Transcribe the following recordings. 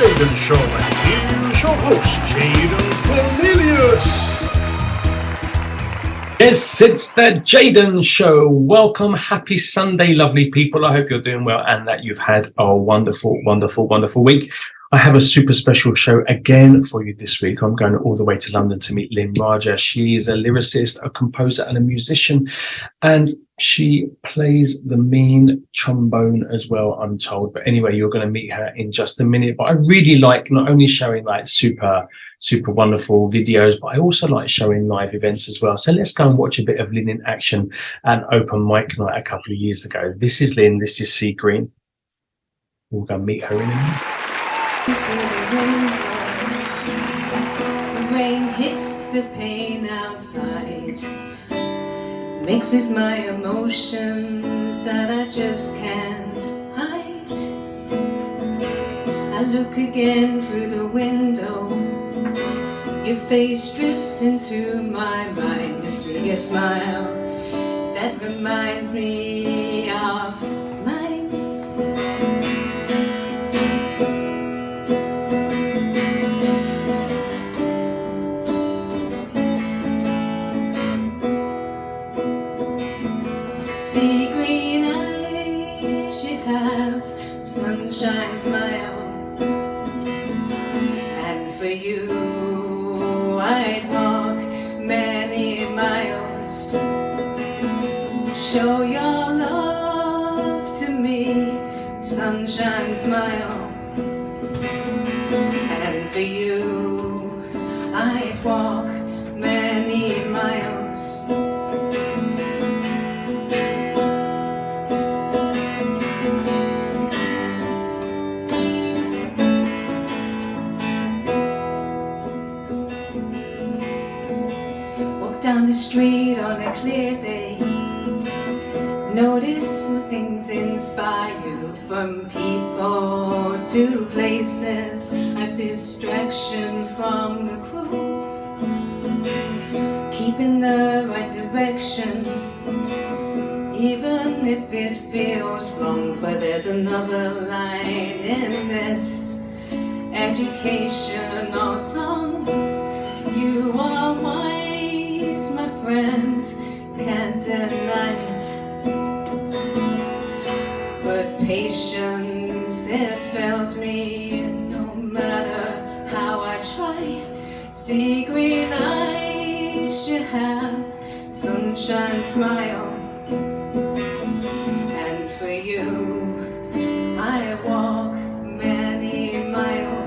Jaden Show, and here's your host, Jaden Cornelious. Yes, it's the Jaden Show. Welcome. Happy Sunday, lovely people. I hope you're doing well and that you've had a wonderful, wonderful, wonderful week. I have a super special show again for you this week. I'm going all the way to London to meet Lyn Rajah. She is a lyricist, a composer and a musician, and she plays the mean trombone as well, I'm told. But anyway, you're going to meet her in just a minute. But I really like not only showing like super wonderful videos, but I also like showing live events as well. So let's go and watch a bit of Lyn in action at Open Mic Night a couple of years ago. This is Lyn, this is Sea Green. We'll go meet her in a minute. The rain hits the pane outside, mixes my emotions that I just can't hide. I look again through the window, your face drifts into my mind. You see a smile that reminds me of mine. Sea green eyes you have, sunshine smile, and for you I'd walk many miles. Show your love to me, sunshine smile, and for you I'd walk many miles. Down the street on a clear day, notice what things inspire you, from people to places, a distraction from the crew, keep in the right direction even if it feels wrong. For there's another line in this educational song. You are wise, my friend, can't deny it, but patience, it fails me no matter how I try. Sea green eyes you have, sunshine smile, and for you I walk many miles.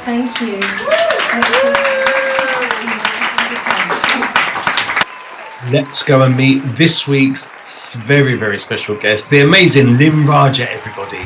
Thank you. Let's go and meet this week's very, very special guest, the amazing Lyn Rajah, everybody.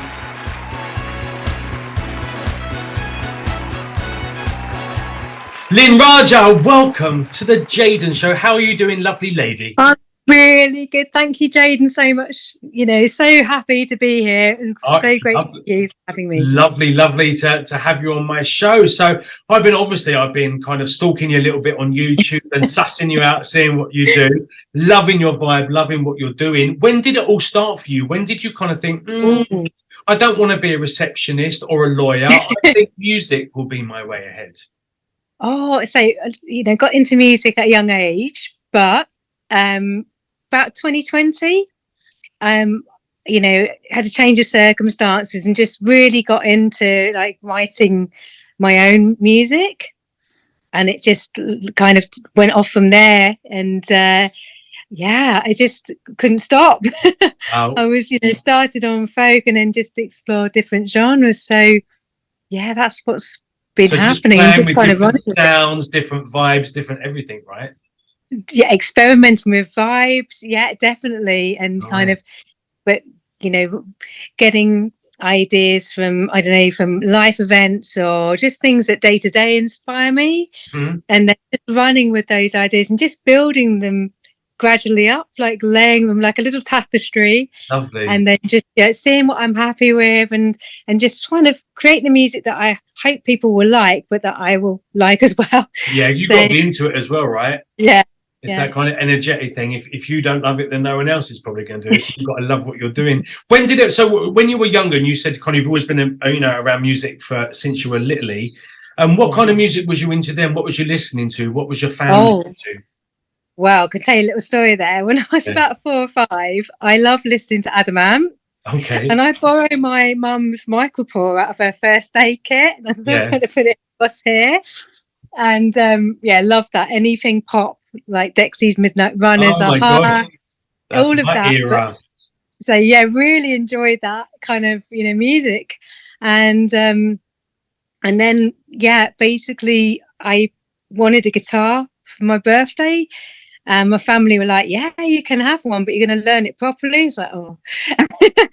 Lyn Rajah, welcome to the Jaden Show. How are you doing, lovely lady? I'm really good. Thank you, Jaden, so much. You know, so happy to be here and so great for you for having me. Lovely to have you on my show. So I've been kind of stalking you a little bit on YouTube and sussing you out, seeing what you do, loving your vibe, loving what you're doing. When did it all start for you? When did you kind of think, I don't want to be a receptionist or a lawyer. I think music will be my way ahead. Oh, so, you know, got into music at a young age, but about 2020, you know, had a change of circumstances and just really got into like writing my own music, and it just kind of went off from there. And yeah, I just couldn't stop. Wow. I was, you know, started on folk and then just explored different genres. So yeah, that's what's been happening. Just kind of different sounds, different vibes, different everything, right? Yeah, experimenting with vibes. Yeah, definitely. And kind of, but you know, getting ideas from, I don't know, from life events or just things that day to day inspire me. Mhm. And then just running with those ideas and just building them gradually up, like laying them like a little tapestry. Lovely. And then just seeing what I'm happy with, and just trying to create the music that I hope people will like, but that I will like as well. Yeah, you've So, got to be into it as well, right? yeah. It's that kind of energetic thing. If you don't love it, then no one else is probably going to do it. So you've got to love what you're doing. When did it? So when you were younger, and you said kind of you've always been, around music since you were littly. What kind of music was you into then? What was you listening to? What was your family into? Well, I can tell you a little story there. When I was about 4 or 5, I loved listening to Adam Ant. Okay. And I borrowed my mum's microPore out of her first aid kit. And I'm going to put it across here. And love that. Anything pop, like Dexy's Midnight Runners, Oh my God. That's all of my that. era. So really enjoyed that kind of music. And then basically I wanted a guitar for my birthday. My family were like, "Yeah, you can have one, but you're going to learn it properly." It's like, oh,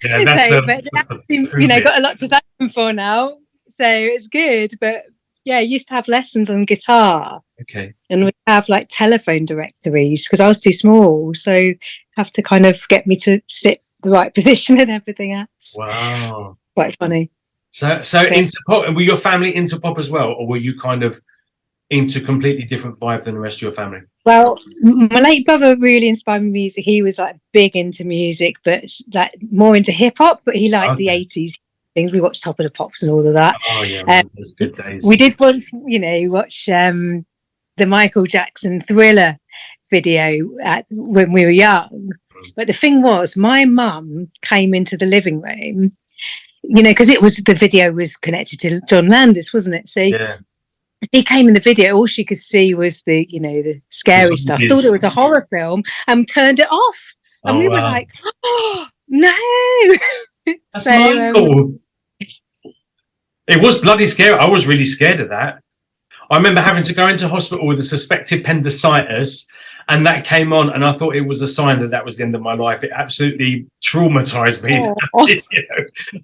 yeah, that's got a lot to thank them for now, so it's good. But I used to have lessons on guitar. Okay. And we have like telephone directories because I was too small, so have to kind of get me to sit the right position and everything else. Wow, quite funny. So into pop, were your family into pop as well, or were you kind of into completely different vibe than the rest of your family? Well, my late brother really inspired me music. He was like big into music, but like more into hip hop. But he liked the 80s things. We watched Top of the Pops and all of that. Oh yeah, those good days. We did once, watch the Michael Jackson Thriller video when we were young. But the thing was, my mum came into the living room, because the video was connected to John Landis, wasn't it? So he came in the video, all she could see was the scary stuff. Thought it was a horror film and turned it off. And we were like, oh, no. That's Michael. It was bloody scary. I was really scared of that. I remember having to go into hospital with a suspected appendicitis, and that came on, and I thought it was a sign that was the end of my life. It absolutely traumatized me.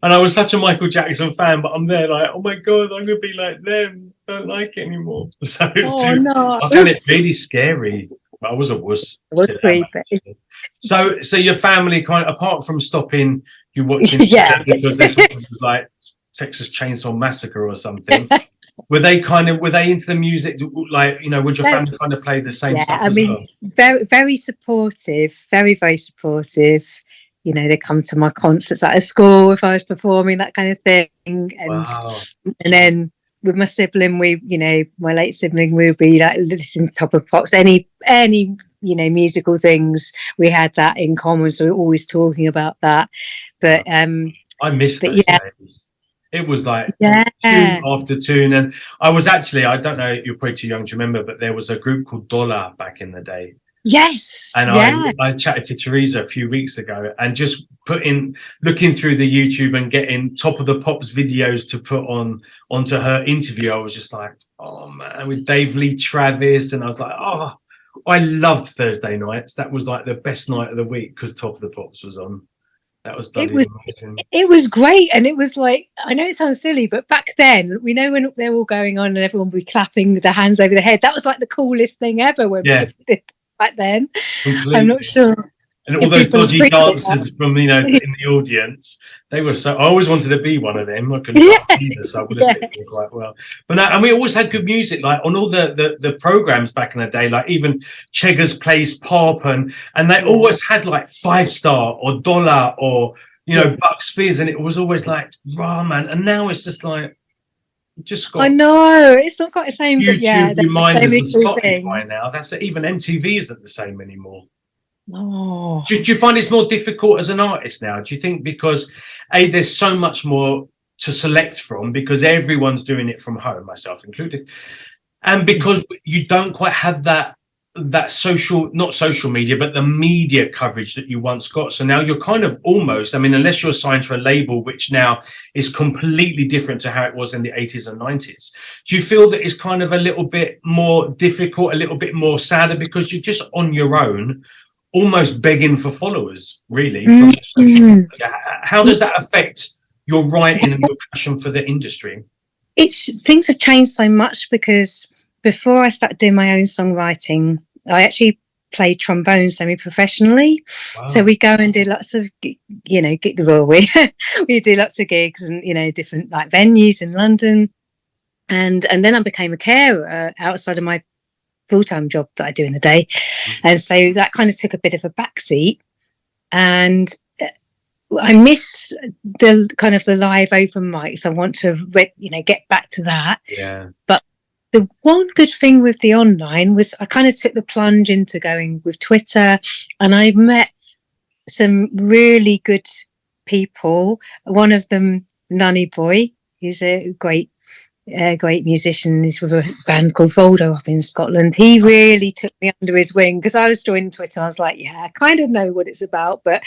And I was such a Michael Jackson fan, but I'm there like, oh my God, I'm going to be like them. Don't like it anymore. So I found it really scary. But I was a wuss. It was creepy. So your family kind of, apart from stopping you watching because they thought it was like Texas Chainsaw Massacre or something, were they into the music, like, would your family kind of play the same stuff as well? Very, very supportive, very, very supportive. They come to my concerts at school if I was performing, that kind of thing. And then with my sibling, my late sibling, we would be like listening to Top of Pops, any musical things. We had that in common, so we were always talking about that. But I missed those days. It was like tune after tune. And I was actually, I don't know, you're probably too young to remember, but there was a group called Dollar back in the day. Yes. And I chatted to Teresa a few weeks ago and just looking through the YouTube and getting Top of the Pops videos to put onto her interview. I was just like, oh man, with Dave Lee Travis. And I was like, oh, I loved Thursday nights. That was like the best night of the week because Top of the Pops was on. That was amazing. It was great. And it was like, I know it sounds silly, but back then, we know when they're all going on and everyone would be clapping with their hands over their head. That was like the coolest thing ever when we did back then. Completely. I'm not sure. And all those dodgy dancers from, in the audience, they were so, I always wanted to be one of them. I couldn't dance either, so I would have fit in quite well. But no, and we always had good music, like on all the programs back in the day, like even Cheggers Plays Pop, and they always had like 5 Star or Dollar or, Bucks Fizz, and it was always like, rah, man. And now it's just like, just got. I know, it's not quite the same. YouTube reminders and Spotify now. That's it. Even MTV isn't the same anymore. Oh. Do you find it's more difficult as an artist now? Do you think because there's so much more to select from because everyone's doing it from home, myself included, and because you don't quite have that not social media, but the media coverage that you once got. So now you're kind of almost, unless you're signed to a label, which now is completely different to how it was in the 80s and 90s. Do you feel that it's kind of a little bit more difficult, a little bit more sadder because you're just on your own, almost begging for followers, really? How does that affect your writing and your passion for the industry? Things have changed so much, because before I started doing my own songwriting, I actually played trombone semi-professionally. Wow. So we go and do lots of, we do lots of gigs and, different like venues in London. And then I became a carer outside of my full-time job that I do in the day. And so that kind of took a bit of a backseat. And I miss the kind of the live open mics. I want to, get back to that. Yeah. But the one good thing with the online was I kind of took the plunge into going with Twitter, and I met some really good people. One of them, Nunny Boy, he's a great musician. He's with a band called Voldo up in Scotland. He really took me under his wing, because I was joining Twitter. I was like, yeah, I kind of know what it's about, but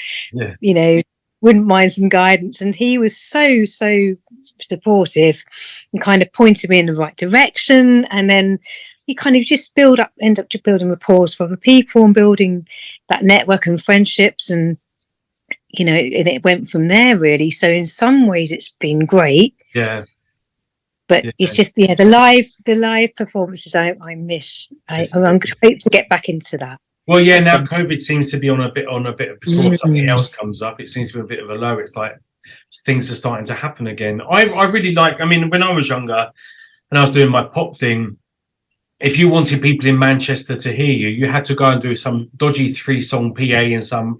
wouldn't mind some guidance. And he was so supportive and kind of pointed me in the right direction. And then you kind of just end up building rapport for other people and building that network and friendships, and and it went from there really. So in some ways it's been great. Yeah. But it's just the live performances I miss. I'm hope to get back into that. Well, yeah. Now COVID seems to be on a bit of before something else comes up. It seems to be a bit of a low. It's like things are starting to happen again. I really like. I mean, when I was younger and I was doing my pop thing, if you wanted people in Manchester to hear you, you had to go and do some dodgy 3-song PA in some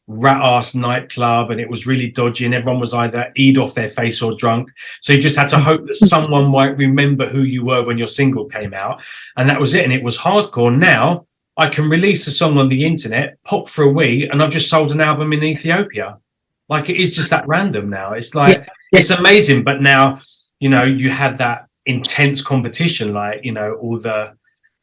rat ass nightclub, and it was really dodgy, and everyone was either E'd off their face or drunk. So you just had to hope that someone might remember who you were when your single came out, and that was it. And it was hardcore. Now I can release a song on the internet, pop for a week, and I've just sold an album in Ethiopia. Like, it is just that random now. It's like it's amazing. But now you have that intense competition, like all the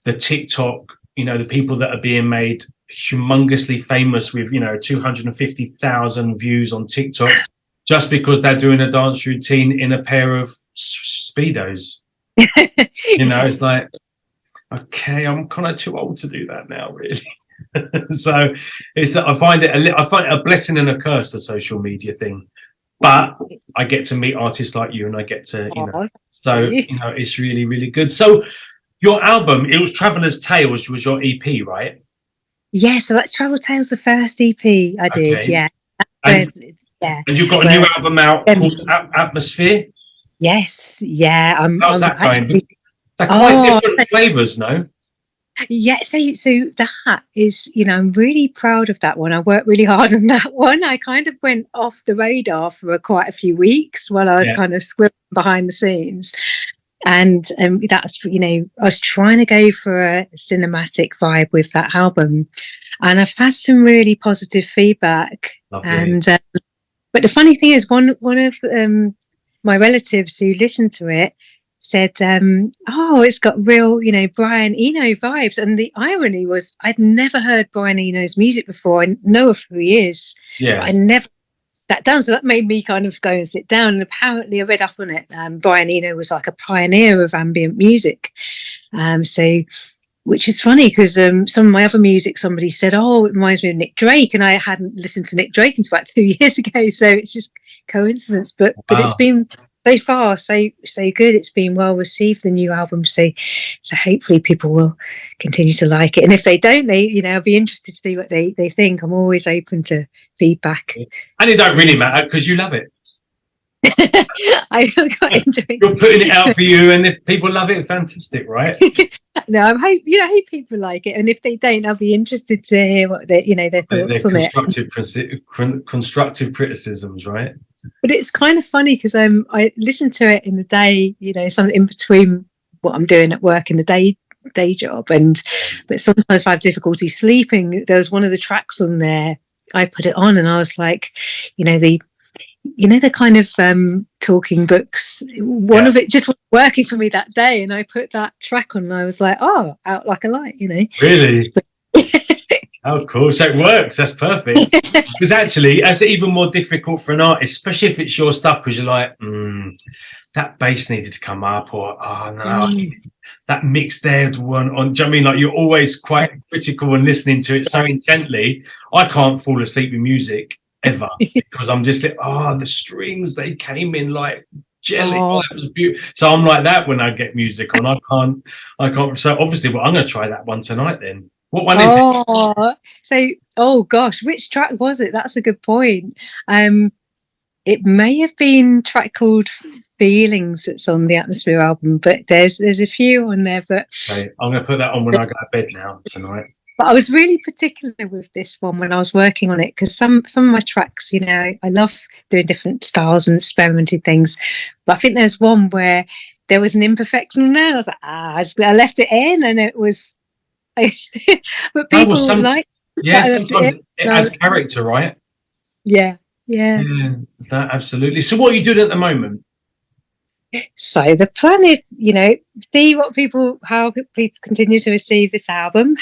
TikTok, the people that are being made humongously famous with 250,000 views on TikTok just because they're doing a dance routine in a pair of speedos. It's like, okay, I'm kind of too old to do that now, really. So I find it a blessing and a curse, the social media thing. But I get to meet artists like you, and I get to it's really, really good. So your album, it was Traveller's Tales, was your EP, right? Yeah, so that's Travel Tales, the first EP I did. Okay. Yeah. And you've got a new album out called Atmosphere? Yes, yeah. How's that going? They're quite different flavours, no? Yeah, so that is, I'm really proud of that one. I worked really hard on that one. I kind of went off the radar for quite a few weeks while I was kind of squirming behind the scenes. And that's, I was trying to go for a cinematic vibe with that album, and I've had some really positive feedback. Lovely. And but the funny thing is, one of my relatives who listened to it said, it's got real, Brian Eno vibes. And the irony was, I'd never heard Brian Eno's music before. I know of who he is. Yeah, I never that down. So that made me kind of go and sit down. And apparently I read up on it. Brian Eno was like a pioneer of ambient music. Which is funny, because some of my other music, somebody said, it reminds me of Nick Drake. And I hadn't listened to Nick Drake until about 2 years ago. So it's just coincidence. But it's been so far so good. It's been well received, the new album. So hopefully people will continue to like it. And if they don't, I'll be interested to see what they think. I'm always open to feedback. And it don't really matter, because you love it. I quite enjoy it. You're putting it out for you, and if people love it, fantastic, right? No, I hope people like it, and if they don't, I'll be interested to hear what their thoughts on it. Constructive criticisms, right? But it's kind of funny, because I listen to it in the day, something in between what I'm doing at work in the day job, but sometimes if I have difficulty sleeping, there was one of the tracks on there, I put it on, and I was like, the kind of talking books, one of it just wasn't working for me that day, and I put that track on, and I was like, out like a light, Really? Oh, cool. So it works. That's perfect. Because actually, that's even more difficult for an artist, especially if it's your stuff, because you're like, that bass needed to come up, or that mix there one on. Do you know what I mean? Like, you're always quite critical and listening to it so intently. I can't fall asleep with music ever, because I'm just like, oh, the strings, they came in like jelly. Oh, that was beautiful. So I'm like that when I get music on. I can't. So obviously, well, I'm going to try that one tonight then. What one is it? So, oh gosh, which track was it? That's a good point. It may have been a track called Feelings that's on the Atmosphere album, but there's a few on there. But okay, I'm going to put that on when I go to bed now tonight. But I was really particular with this one when I was working on it, because some of my tracks, you know, I love doing different styles and experimenting things. But I think there's one where there was an imperfection in there. I was like, I left it in, and it was. But people like. Yeah, sometimes it has character, right? Yeah. That absolutely. So, what are you doing at the moment? So the plan is, you know, see how people continue to receive this album.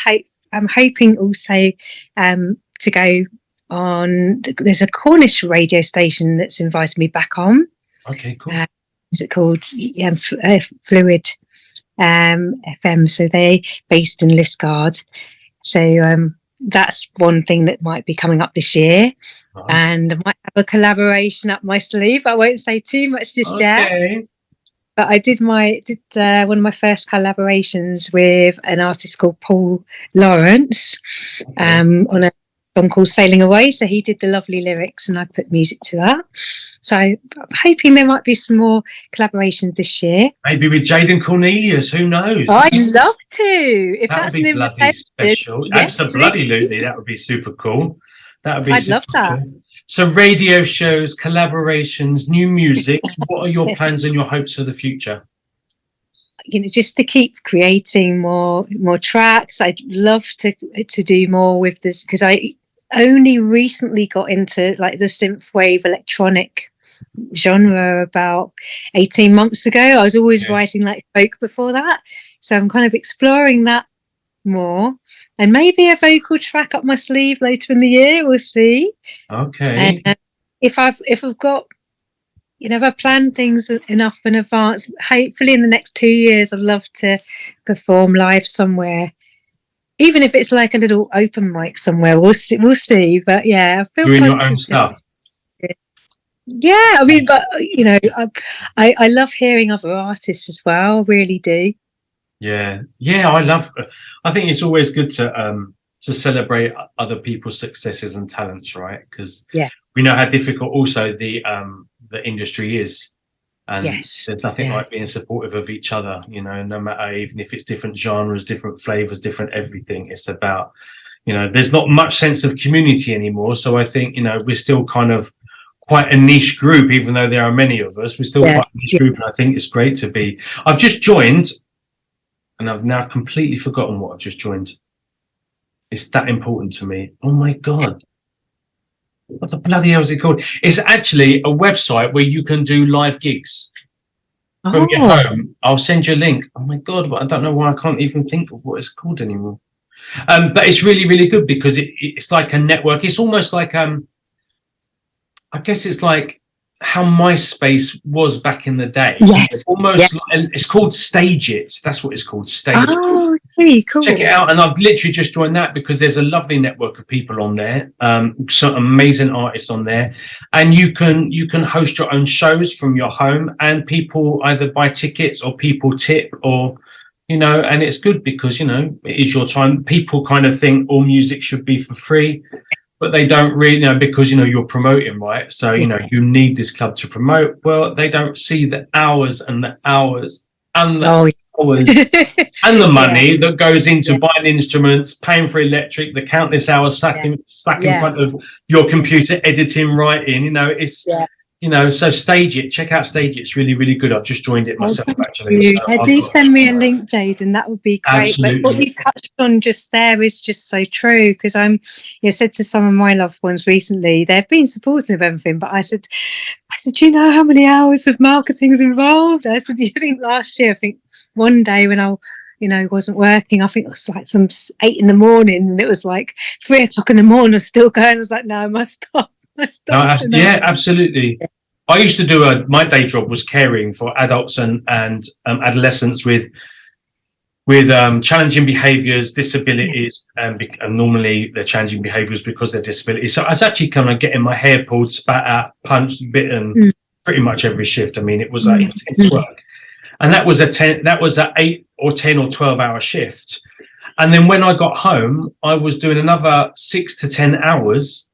I'm hoping also to go on. There's a Cornish radio station that's invited me back on. Okay, cool. Is it called Fluid FM? So they're based in Liskeard. So that's one thing that might be coming up this year. Nice. And I might have a collaboration up my sleeve. I won't say too much just yet. But I did one of my first collaborations with an artist called Paul Lawrence on a song called Sailing Away. So he did the lovely lyrics and I put music to that. So I'm hoping there might be some more collaborations this year. Maybe with Jaden Cornelious, who knows? I'd love to. If that would be bloody special. Yes, absolutely, that would be super cool. That would be. I'd love that. Cool. So radio shows, collaborations, new music. What are your plans and your hopes for the future? You know, just to keep creating more tracks. I'd love to do more with this, because I only recently got into like the synthwave electronic genre about 18 months ago. I was always writing like folk before that. So I'm kind of exploring that more, and maybe a vocal track up my sleeve later in the year. We'll see. Okay. And if I've got, you know, if I plan things enough in advance, hopefully in the next 2 years, I'd love to perform live somewhere, even if it's like a little open mic somewhere. We'll see. But yeah, I feel doing your own stuff. Yeah, I mean, but you know, I love hearing other artists as well. I really do. Yeah, I think it's always good to celebrate other people's successes and talents, right? Because we know how difficult also the industry is, and there's nothing like being supportive of each other, you know, no matter, even if it's different genres, different flavors, different everything. It's about, you know, there's not much sense of community anymore. So I think, you know, we're still kind of quite a niche group, even though there are many of us. We're still quite a niche group, and I think it's great to be. I've just joined, and I've now completely forgotten what I've just joined. It's that important to me. Oh my God. What the bloody hell is it called? It's actually a website where you can do live gigs from your home. I'll send you a link. Oh my God, but I don't know why I can't even think of what it's called anymore. But it's really, really good, because it's like a network. It's almost like, I guess it's like how MySpace was back in the day. Yes. Almost like, it's called Stage It. That's what it's called, Stage It. Oh, really cool. Check it out. And I've literally just joined that because there's a lovely network of people on there, some amazing artists on there, and you can host your own shows from your home, and people either buy tickets or people tip, or, you know, and it's good because, you know, it is your time. People kind of think all music should be for free, but they don't really know, because, you know, you're promoting, right? So, you know, you need this club to promote. Well, they don't see the hours and the hours and the hours and the money that goes into buying instruments, paying for electric, the countless hours stuck in front of your computer, editing, writing, you know, it's, you know, so Stage It, check out Stage It. It's really, really good. I've just joined it myself, actually. So do send me a link, Jaden. That would be great. Absolutely. But what you touched on just there is just so true, because said to some of my loved ones recently, they've been supportive of everything, but I said, do you know how many hours of marketing is involved? I said, do you think last year, I think one day when I wasn't working, I think it was like from 8 in the morning, and it was like 3 o'clock in the morning, I was still going. I was like, no, I must stop. Yeah, absolutely. I used to do my day job was caring for adults and adolescents with with challenging behaviours, disabilities, and normally they're challenging behaviours because they're disabilities. So I was actually kind of getting my hair pulled, spat out, punched, bitten, pretty much every shift. I mean, it was intense work, and that was a 8 or 10 or 12 hour shift. And then when I got home, I was doing another 6 to 10 hours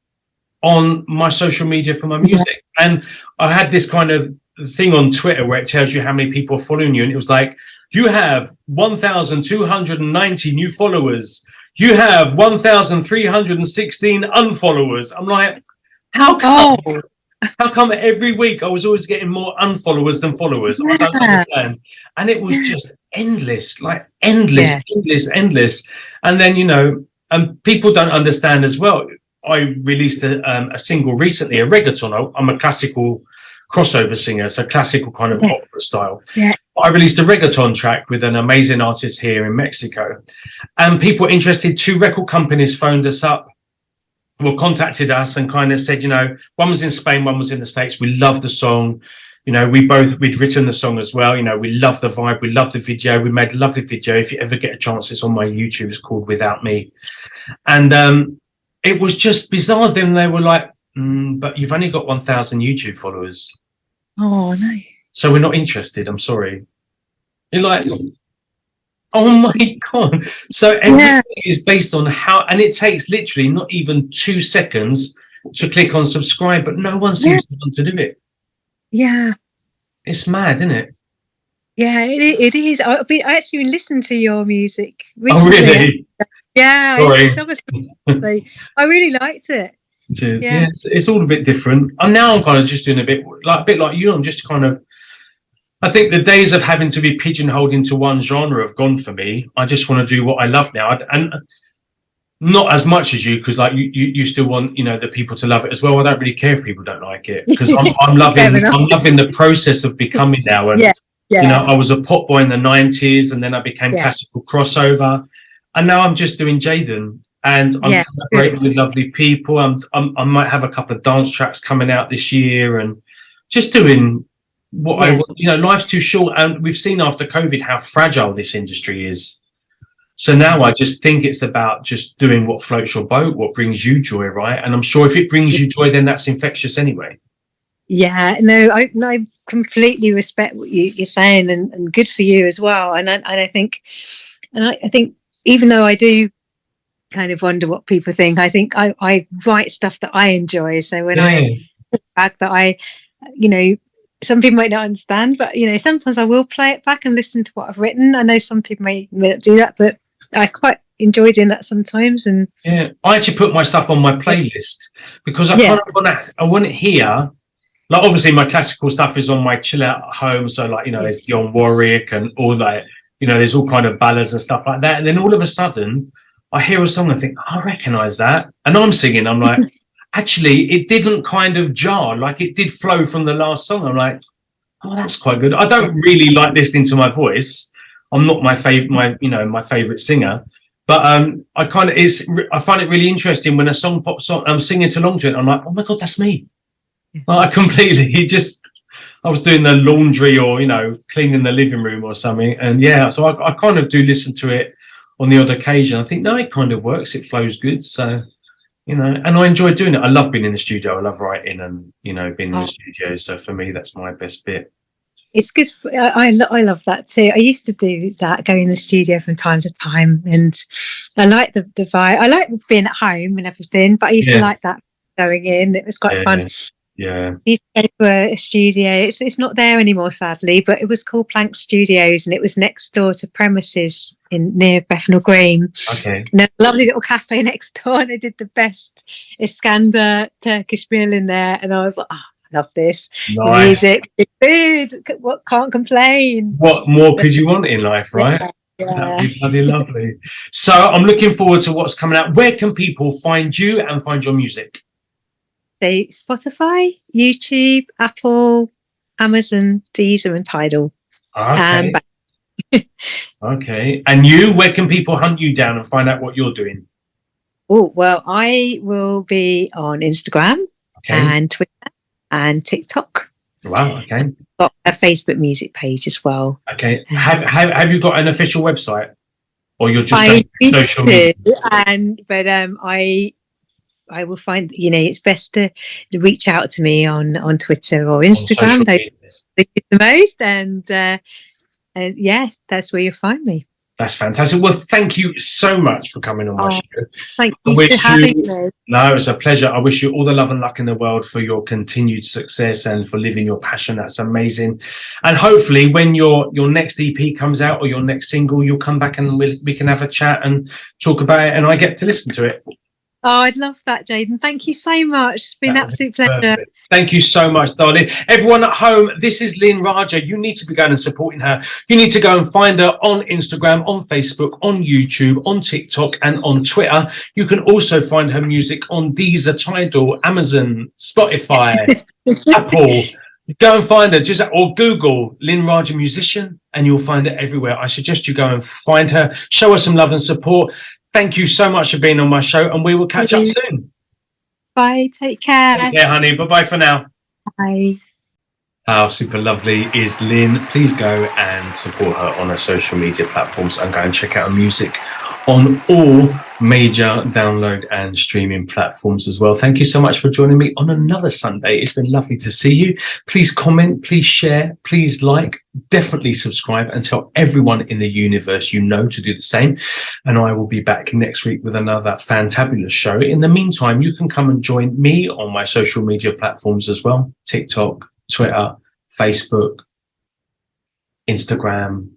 on my social media for my music, and I had this kind of thing on Twitter where it tells you how many people are following you, and it was like, you have 1,290 new followers. You have 1,316 unfollowers. I'm like, how come every week I was always getting more unfollowers than followers? I don't understand. And it was just endless, like endless. And then, and people don't understand as well. I released a single recently, a reggaeton. I'm a classical crossover singer, so classical kind of opera style. I released a reggaeton track with an amazing artist here in Mexico, and people were interested. 2 record companies phoned us up, contacted us and kind of said, one was in Spain, one was in the States. We love the song. We'd written the song as well. We love the vibe. We love the video. We made a lovely video. If you ever get a chance, it's on my YouTube. It's called Without Me. And it was just bizarre. Then they were like, but you've only got 1,000 YouTube followers. Oh, no. So we're not interested. I'm sorry. You're like, oh my God. So everything is based on how, and it takes literally not even 2 seconds to click on subscribe, but no one seems to want to do it. Yeah. It's mad, isn't it? Yeah, it is. I actually listened to your music recently. Oh, really? Yeah. Sorry. I really liked it. Cheers. Yeah, it's all a bit different. And now I'm kind of just doing a bit like you. I'm just kind of, I think the days of having to be pigeonholed into one genre have gone for me. I just want to do what I love now, and not as much as you, because like you still want the people to love it as well. I don't really care if people don't like it, because I'm loving the process of becoming now. And I was a pop boy in the 90s, and then I became classical crossover, and now I'm just doing Jaden. And I'm collaborating with lovely people. I might have a couple of dance tracks coming out this year, and just doing what I want. Life's too short, and we've seen after COVID how fragile this industry is. So now I just think it's about just doing what floats your boat, what brings you joy, right? And I'm sure if it brings you joy, then that's infectious anyway. Yeah, no, I completely respect what you're saying, and good for you as well. And I think even though I do kind of wonder what people think, I think I write stuff that I enjoy. So when I look back, that some people might not understand, but sometimes I will play it back and listen to what I've written. I know some people may not do that, but I quite enjoy doing that sometimes. And I actually put my stuff on my playlist because I kind of want to hear. Like, obviously my classical stuff is on my chill out at home. So like, there's Dionne Warwick and all that, there's all kind of ballads and stuff like that. And then all of a sudden I hear a song and think, I recognize that. And I'm singing, I'm like, actually, it didn't kind of jar, like it did flow from the last song. I'm like, oh, that's quite good. I don't really like listening to my voice. I'm not my favorite singer. But I find it really interesting when a song pops on, I'm singing along to it. I'm like, oh my God, that's me. Like, I completely I was doing the laundry or, cleaning the living room or something. And so I kind of do listen to it on the odd occasion. I think, no, it kind of works. It flows good. So, and I enjoy doing it. I love being in the studio. I love writing and, being in the studio. So for me, that's my best bit. It's good. I love that too. I used to do that, going in the studio from time to time. And I like the vibe. I like being at home and everything, but I used to like that going in. It was quite fun. Yeah. I used to go to a studio. It's not there anymore, sadly, but it was called Plank Studios, and it was next door to premises near Bethnal Green. Okay. And a lovely little cafe next door, and they did the best Iskandar Turkish meal in there. And I was like, oh, I love this. Nice. The music, the food. What, can't complain. What more could you want in life, right? Yeah. That'd be bloody lovely. So I'm looking forward to what's coming out. Where can people find you and find your music? So Spotify, YouTube, Apple, Amazon, Deezer, and Tidal. Okay. Okay. And you, where can people hunt you down and find out what you're doing? Oh, well, I will be on Instagram and Twitter and TikTok. Wow. Okay. Got a Facebook music page as well. Okay. Have you got an official website? or you're just I going used social media? but I will find, it's best to reach out to me on Twitter or Instagram. Those are the most, and yeah, that's where you'll find me. That's fantastic. Well, thank you so much for coming on my show. Thank you for having me. No, it's a pleasure. I wish you all the love and luck in the world for your continued success and for living your passion. That's amazing. And hopefully when your next EP comes out or your next single, you'll come back and we can have a chat and talk about it and I get to listen to it. Oh, I'd love that, Jaden. Thank you so much. It's been an absolute pleasure. Perfect. Thank you so much, darling. Everyone at home, this is Lyn Rajah. You need to be going and supporting her. You need to go and find her on Instagram, on Facebook, on YouTube, on TikTok, and on Twitter. You can also find her music on Deezer, Tidal, Amazon, Spotify, Apple. Go and find her, or Google Lyn Rajah musician, and you'll find her everywhere. I suggest you go and find her, show her some love and support. Thank you so much for being on my show, and we will catch up soon. Bye. Take care. Take care, honey. Bye-bye for now. Bye. How super lovely is Lyn? Please go and support her on her social media platforms and go and check out her music on all major download and streaming platforms as well. Thank you so much for joining me on another Sunday. It's been lovely to see you. Please comment, please share, please like, definitely subscribe and tell everyone in the universe you know to do the same. And I will be back next week with another fantabulous show. In the meantime, you can come and join me on my social media platforms as well. TikTok, Twitter, Facebook, Instagram.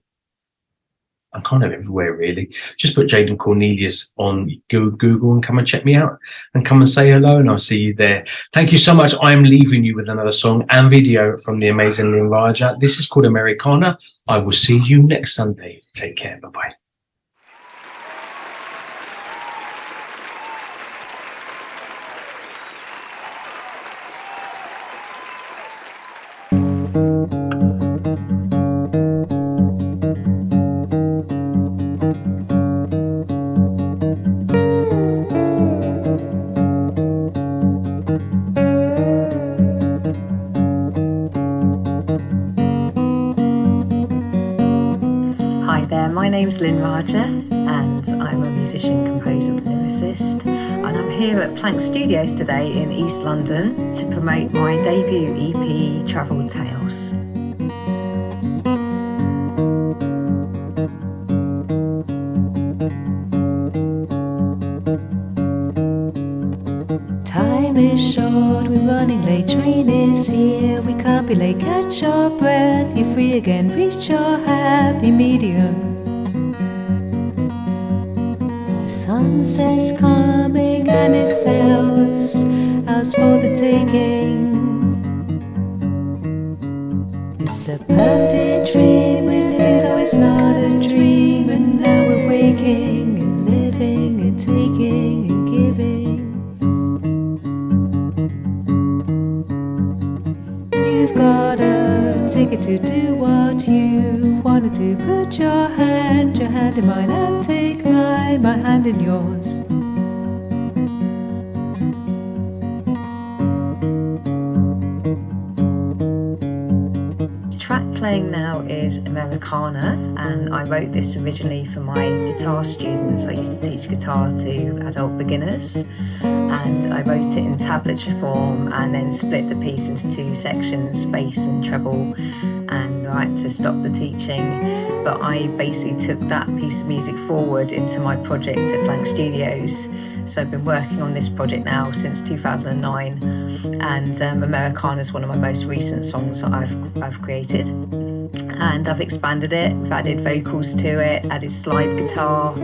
I'm kind of everywhere, really. Just put Jaden Cornelious on Google and come and check me out and come and say hello, and I'll see you there. Thank you so much. I am leaving you with another song and video from the amazing Lyn Rajah. This is called Americana. I will see you next Sunday. Take care. Bye-bye. My name's Lyn Rajah and I'm a musician, composer and lyricist, and I'm here at Plank Studios today in East London to promote my debut EP, Travel Tales. Time is short, we're running late, train is here, we can't be late, catch your breath, you're free again, reach your happy medium. Sunset's coming and it's ours for the taking. It's a perfect dream we're living, though it's not a dream, and now we're waking and living and taking and giving. You've got a ticket to do what you want to do. Put your hand in mine and take my hand in yours. The track playing now is Americana, and I wrote this originally for my guitar students. I used to teach guitar to adult beginners, and I wrote it in tablature form and then split the piece into two sections, bass and treble, and I had to stop the teaching. But I basically took that piece of music forward into my project at Plank Studios. So I've been working on this project now since 2009, and Americana is one of my most recent songs that I've created. And I've expanded it, I've added vocals to it, added slide guitar.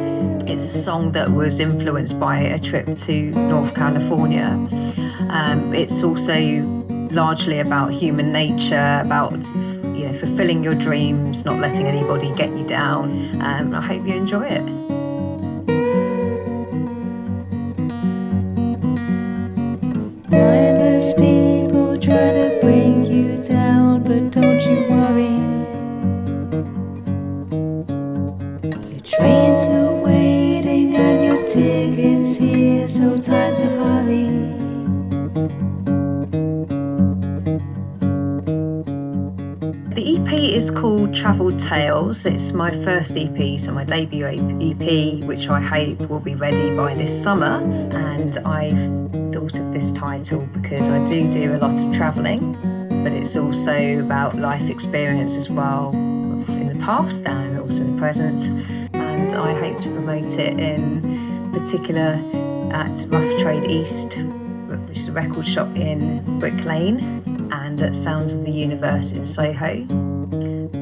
It's a song that was influenced by a trip to North California. It's also largely about human nature, about fulfilling your dreams, not letting anybody get you down. I hope you enjoy it. Mindless people try to bring you down, but don't you worry. Your trains are waiting and your ticket's here, so time to hurry. The EP is called Travel Tales. It's my first EP, so my debut EP, which I hope will be ready by this summer. And I've thought of this title because I do a lot of travelling, but it's also about life experience as well, in the past and also in the present. And I hope to promote it in particular at Rough Trade East, which is a record shop in Brick Lane, and at Sounds of the Universe in Soho.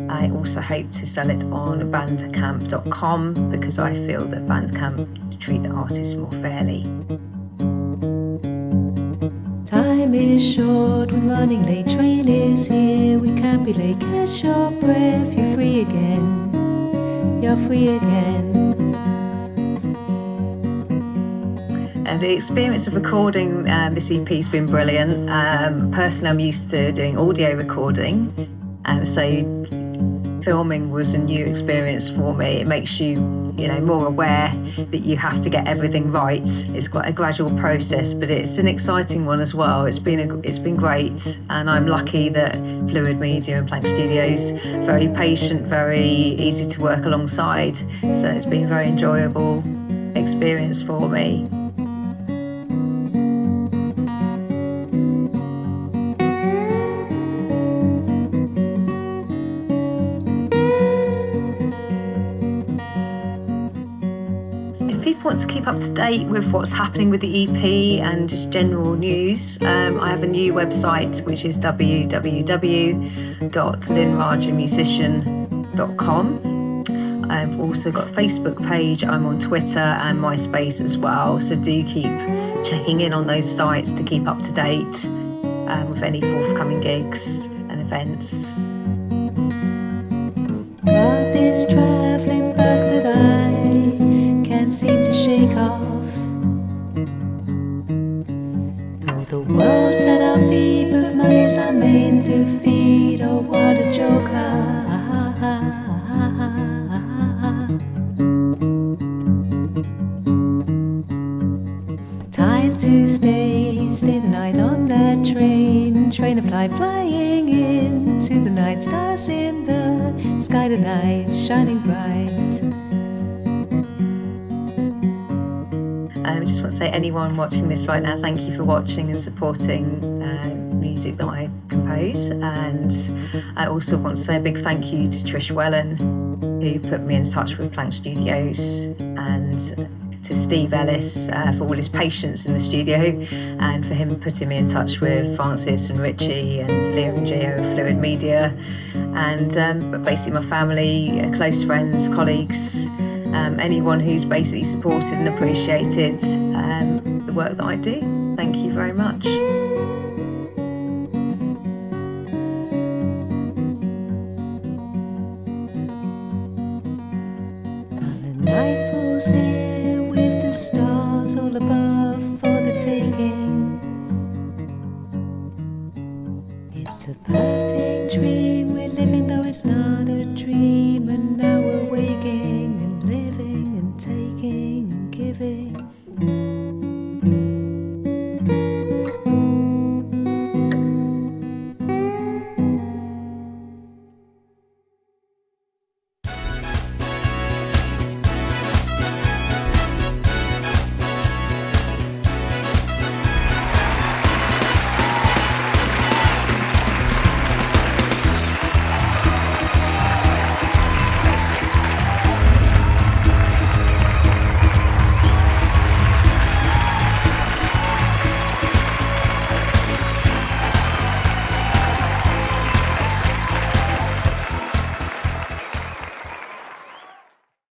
I also hope to sell it on bandcamp.com because I feel that Bandcamp treat the artists more fairly. Time is short, we're running late, train is here, we can't be late, catch your breath, you're free again, you're free again. The experience of recording this EP has been brilliant. Personally, I'm used to doing audio recording, so filming was a new experience for me. It makes you, more aware that you have to get everything right. It's quite a gradual process, but it's an exciting one as well. It's been great, and I'm lucky that Fluid Media and Plank Studios very patient, very easy to work alongside. So it's been a very enjoyable experience for me. Want to keep up to date with what's happening with the EP and just general news, I have a new website which is www.lynrajahmusician.com. I've also got a Facebook page, I'm on Twitter and MySpace as well, so do keep checking in on those sites to keep up to date with any forthcoming gigs and events. Got this travelling bug that I can't seem to shake off. Though the world's at our feet, but money's our main defeat. Oh, what a joke! Time to stay the night on that train to flying into the night. Stars in the sky tonight, shining bright. I just want to say, anyone watching this right now, thank you for watching and supporting music that I compose. And I also want to say a big thank you to Trish Wellen, who put me in touch with Plank Studios, and to Steve Ellis for all his patience in the studio, and for him putting me in touch with Francis and Richie and Leo and Gio of Fluid Media, and but basically my family, close friends, colleagues, anyone who's basically supported and appreciated the work that I do. Thank you very much. The night falls here with the stars all above for the taking. It's a perfect dream we're living, though it's not a dream, and now we're waking and living and taking and giving.